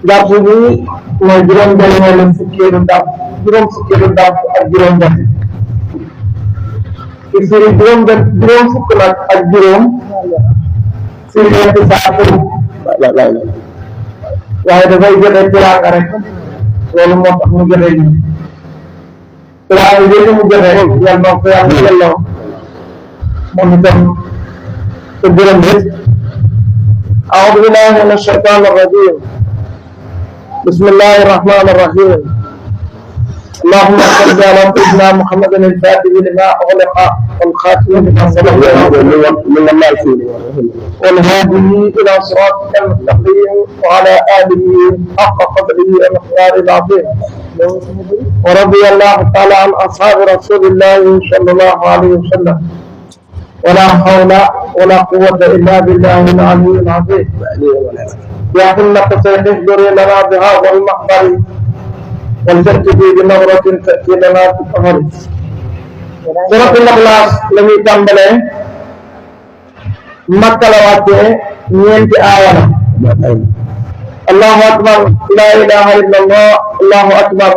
jàpp bi mooy juróom-benneelu fukkeelu dàpp juróom fukkeelu dàpp ak juróom-benn ci firi juróom fukk nag ak juróom firi ñetti saako waaye dafay joxe tiraanga rek loolu moo tax mu joxe lii tiraanga yooyu mu joxe yàlla na ko yàlla yelloo moom itam te gërëm rek. أعوذ بالله من الشيطان الرجيم بسم الله الرحمن الرحيم اللهم صل على سيدنا محمد الفاتح لما أغلق والخاتم لما سبق والهادي إلى صراطك المستقيم وعلى آله حق قدره ومقداره العظيم ورضي الله تعالى عن أصحاب رسول الله صلى الله عليه وسلم ولا حول ولا قوة إلا بالله العلي العظيم يا حلة سيف اهدري لنا بهذا المحضر والتأتي بنظرة تأتي لنا بالقمر. سورة الإخلاص لم يكمل مكة لواتي نينت آية الله أكبر لا إله إلا الله الله أكبر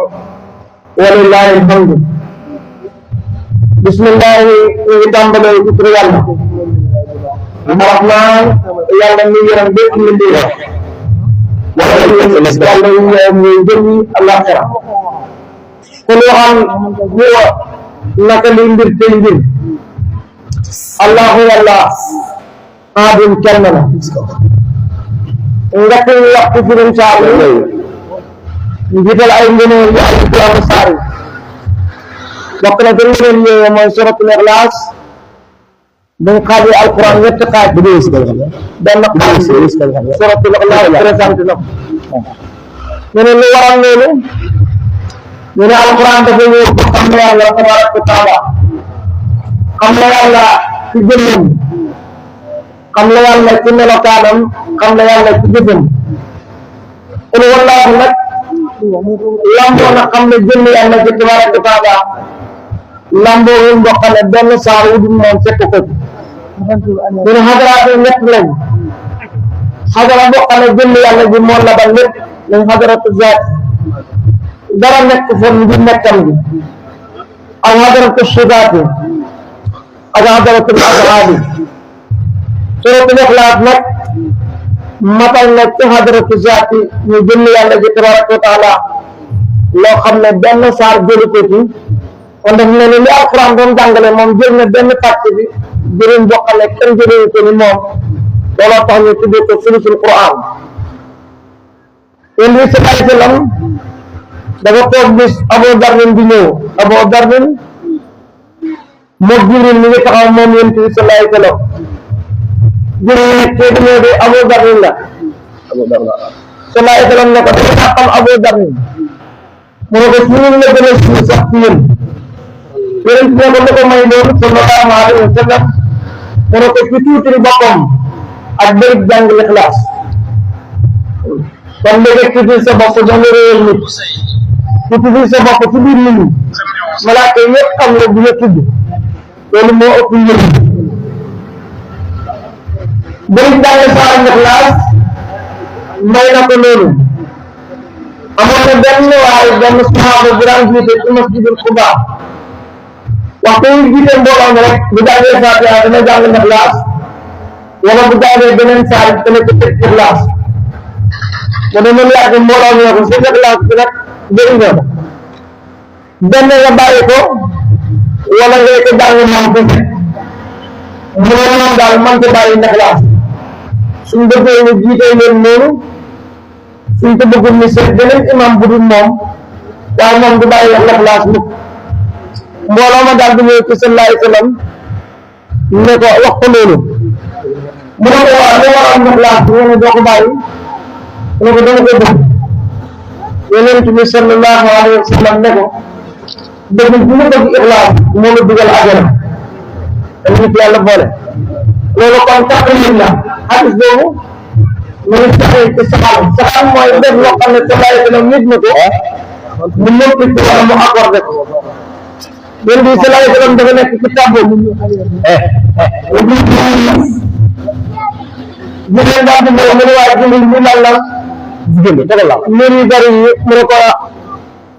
ولله الحمد. بسم الله يتعمل ذكر الله الرحمن يلا ميرم بيت من ديره يلا من جمي الآخرة كل عام هو نكلم بالتنجيل الله والله عادل كلمنا نكل وقت في الإنسان نجيب العين يعرف مساري وقنا دليل من سورة الإخلاص من قاضي القرآن يتقاد بديس بأن سورة الإخلاص ترسمت له من اللي ورا منه من القرآن تقول قم يا الله تبارك وتعالى قم يا الله في جنة قم يا الله كنا لكانم قم يا الله في جنة قل والله لك لم نقم الجنة يا الله تبارك وتعالى lambo won bokkale benn saar wu dul moom fekk ko ñu ne xadaraat yi ñett lañ xadara bokkale jënd yàlla ji moo labal lépp lañ xadaratu zaat dara nekk fa ngi nekkam gi ak xadaratu sifaat yi ak xadaratu af'aal yi suratul Ixlaas nag matal na ci xadaratu zaat yi ñu jënd yàlla ji tabaraka wa taala loo xam ne benn saar jëli ko ci kon daf ne li alquran doon jàngale moom jël na benn pàcc bi jëriñ bokkale kenn jëlee ko ni moom looloo tax ñu tuddee ko sulusul quran yéen bi sallallahu alayhi wa sallam dafa toog bis Abu Darrin di ñëw Abu Darrin moom Jibril mi ngi taxaw moom yéen bi sallallahu alayhi wa sallam Jibril ne kee di ñëw de Abu Darrin la sallallahu alayhi wa sallam ne ko dafa xam Abu Darrin mu ne ko fu ñu la gën a suuf sax ci yéen yéen ne ko ko may loolu sallallahu alayhi wa sallam mu ne ko ci tuuti boppam ak bëri jàng Ixlaas kon léegi tuuti sa bopp da nga réyal nit tuuti sa bopp ci biir nit ñi malaaka yëpp xam ne bu la tudd loolu moo ëpp njëriñ bëri jàng saar Ixlaas may na ko loolu amoon na benn waaye benn saxaaba bu daan jiite ci masjidul Quba waxtu yi jiite mbooloo mi rek bu jàngee Faatiha dana jàng Ixlaas wala bu jàngee beneen saar dana ko teg Ixlaas mu ne mën yàgg mbooloo mi ne ko sa Ixlaas bi nag bëri nga ko benn nga bàyyi ko wala ngay ko jàng moom ko mu ne moom daal man ko bàyyi Ixlaas suñ bëggee ñu jiite leen noonu suñ ko bëggul ni seet beneen imam bu dul moom waaye moom du bàyyi Ixlaas mukk mbooloo ma daal di ñëw ci sallallahu alayhi wa sallam ne ko wax ko loolu mu ne ko waaw li waroon Ixlaas bi ne doo ko bàyyi mu ne ko dama ko bëgg Yonent bi sallallahu alayhi wa sallam ne ko bëgg bu mu bëgg Ixlaas moo la dugal àjjana dañu ci yàlla boole loolu kon taqrir la hadis boobu mu ngi saxee ci saxal mooy def loo xam ne sallallahu alayhi wa sallam nit na ko mu noppi ko wala mu accordé ko yéen bi sallallahu alayhi wa sallam dafa nekk ci tàbbu jigéen daal di ñëw mu ne waa Jibril mi lan la jigéen bi tegal laa mbir yu bëri yi mu ne ko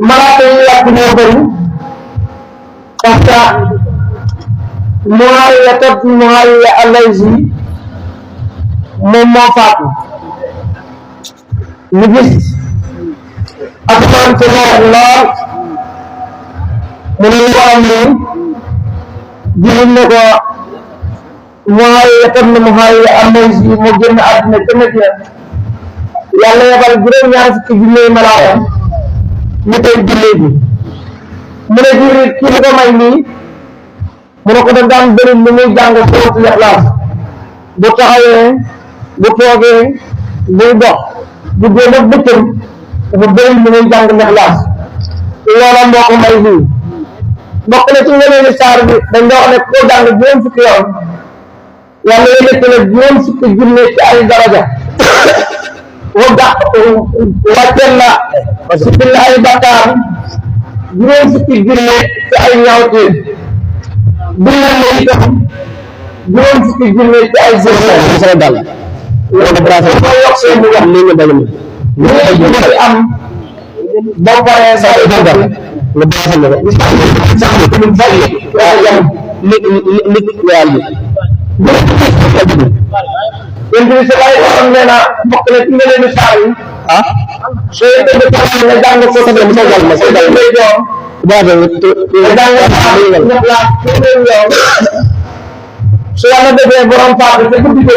malaaka yi yàq ñoo bëri parce que Muawiya al-Laysi moom moo faatu ñu gis asamaan si leer lool mu ne lu am nii Jibril ne ko Muawiya al-Laysi moo génn àdduna ca Madina yàlla yebal juróom-ñaar fukki junne malaaka ñu koy jullee bi mu ne Jibril kii lu ko may nii mu ne ko da daan bëri lu muy jàng suuratul Ixlaas bu taxawee bu toogee buy dox bu génn ak bëccëg dafa bëri lu muy jàng Ixlaas loola moo ko may lii bokk na ci ngëneelu saar bi dañ doon wax ne koo jàng juróom fukki yoon yàlla yëkkati la juróom fukki junne ci ay daraja wàcceel la sippil la ay bakkaar juróom fukki junne ci ay ñaawteef bindal la itam juróom fukki junne ci ay sama dàll loolu moo yokk seen wax lii nga dajale léegi ñu ci am ba pare sa nga baaxal na ko sax ñu fay yaa jam li waal bi yéen bi sa lay waxam nee na bokk na ci ngëneelu saar yi ah sooy tëdd taxaw nga jàng ko sa dem sa jàll ma sa day lay doon nga jàng ñëpp laa téeméer yoon su yàlla defee borom faatu te guddi ko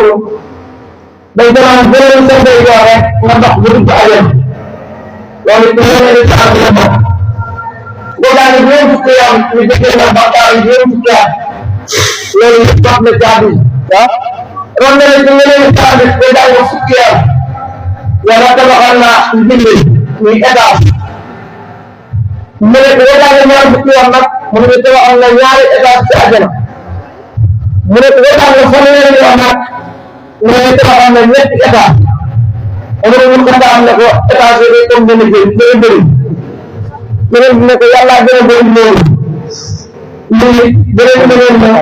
day demaan gënal sa day yoon rek nga dox bu dugg ajam loolu it ngëneelu saar bi la bokk ko jàng juróom fukki yoon ñu jëkkee na bakkaar juróom fukki at loolu it dox na caabi ron na ci ngëneelu saar bi ko jàng fukki yoon yàlla tabaxal na njëriñ muy étage mu ne ko jàng ñaar fukki yoon nag mu ne tabaxal na ñaari étage ci àjjana mu ne ko jàng fanweeri yoon nag mu ne tabaxal na ñetti étage Omar ibn Khattab ne ko étage yi comme dana jël dana bëri yeneen bi ne ko yàlla gën a bëri loolu lii beneen bi ne na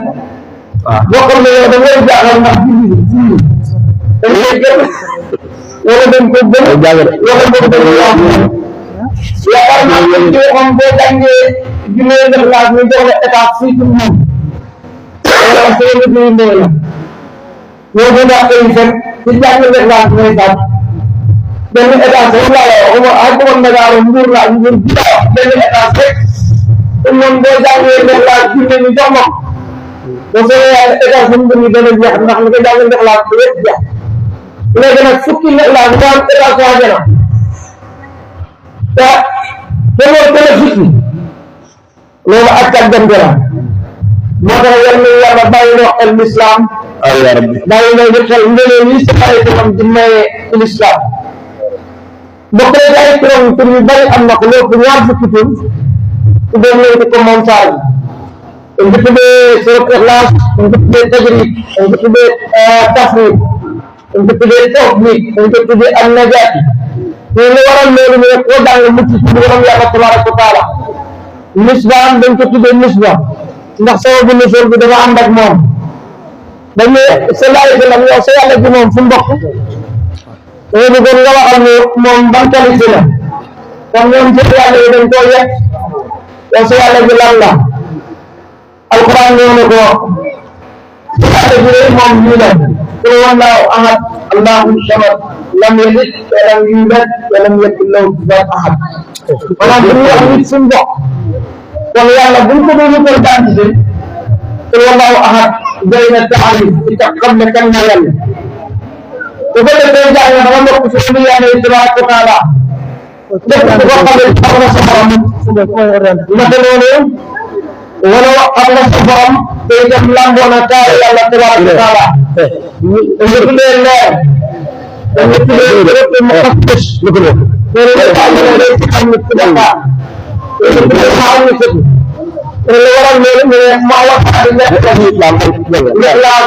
boo xam ne yow da ngay jaaxal ndax dañ koy jël wala dañ ko gën wala boog dañ ko wax yaakaar naa ne ci waxoon boo jàngee junne def laaj ñu jox la état fii ci moom wala seen nit ñi ndee la ñoo gën a ay fen ci jàng def laaj mooy sax benn état rek laa la wax ak bëggoon na daal nguur la nguur bi la wax benn état rek te moom boo jàngee def laaj junne ñu jox ma boo soobee yàlla état sa mbir mi dana jeex ndax li nga jàng def laaj yëpp jeex léegi nag fukki nag laa ñu am état soo jëna te loolu bénéfice bi loolu ak càggante la moo tax yal na yàlla bàyyi loo xel l'islam bàyyi loo xel ngëneel yi sa bàyyi tamam di maye ci l'islam bokk na ay turam tur yu bari am na ko lépp ñaar fukki tur tuddee nañ ko moom saar bi dañ ko tuddee surat Ixlaas dañ ko tuddee tajrid dañ ko tuddee tafriid dañ ko tuddee tawfiid dañ ko tuddee an-najaat ñu lu waral loolu ñu ne koo jàng mucc ci borom yàlla tabaraka wa taala nisbaan dañ ko tuddee nisba ndax sababu nuzuul bi dafa ànd ak moom dañ ne sallallahu alayhi wa sallam yow sa yàlla ji moom fu mbokk dañu bëggoon nga waxal ne moom ban qualité la kon ñoom seen yàlla yi dañ koo yegg yow sa yàlla ji lan la alquran ñëw ne ko yàlla ji rek moom lii la qul huwallaahu ahad allahu samad lam yalid wa lam yulad wa lam yakun lahu kufuwan ahad maanaam bu ñu wax nit suñ bokk kon yàlla buñ ko doon wutal identité qul huwallaahu ahad doy na taarif ci tax xam ne kan na yàlla bu ko defee jàng dama bokk ci lu yàlla tabaraka wa taala lépp bu ko xamee xam nga sa borom naka noonu wala xam nga sa borom day dem lamboo na taal yàlla tabaraka wa taala dañu tuddee leer dañu tuddee lépp mu xas loolu la xam ne day ci xam ne ci Dakar dañu tuddee xam ne ci loolu waral loolu ñu ne ma wax di nekk l'islam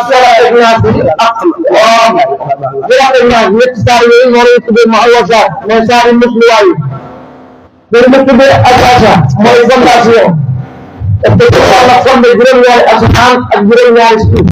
sara ak naas bi ak waaw di wax ak naas ñetti saar yooyu moo lay tuddee ma wasaat mooy saari musluwaay dañu ma tuddee asasa mooy fondation te yàlla fondé juróom-ñaari asamaan ak juróom-ñaari suuf